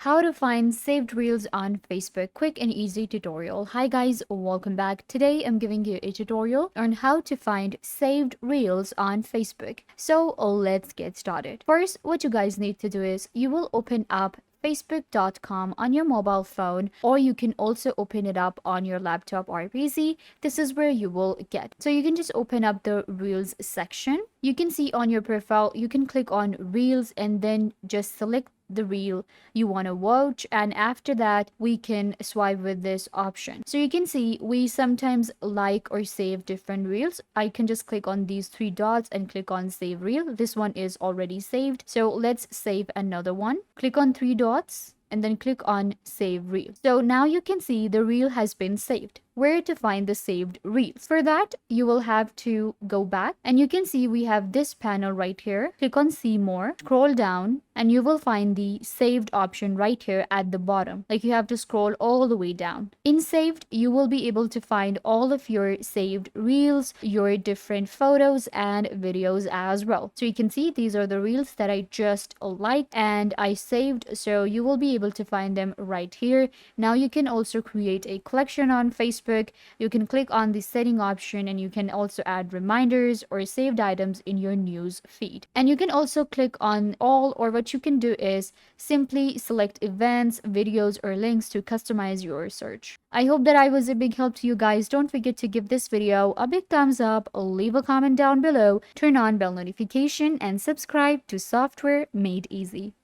How to find saved reels on Facebook. Quick and easy tutorial. Hi guys, welcome back. Today I'm giving you a tutorial on how to find saved reels on Facebook. So let's get started. First, what you guys need to do is you will open up facebook.com on your mobile phone, or you can also open it up on your laptop or PC. This is where you will get. So you can just open up the reels section. You can see on your profile, you can click on reels and then just select the reel you want to watch, and after that we can swipe with this option. So you can see we sometimes like or save different reels. I can just click on these three dots and click on save reel. This one is already saved, so let's save another one. Click on three dots and then click on save reel. So now you can see the reel has been saved. Where to find the saved reels? For that, you will have to go back and you can see we have this panel right here. Click on see more, scroll down, and you will find the saved option right here at the bottom. Like, you have to scroll all the way down. In saved, you will be able to find all of your saved reels, your different photos and videos as well. So you can see these are the reels that I just liked and I saved. So you will be able to find them right here. Now you can also create a collection on Facebook. You can click on the setting option and you can also add reminders or saved items in your news feed. And you can also click on all, or what you can do is simply select events, videos, or links to customize your search. I hope that I was a big help to you guys. Don't forget to give this video a big thumbs up, leave a comment down below, turn on bell notification, and subscribe to Software Made Easy.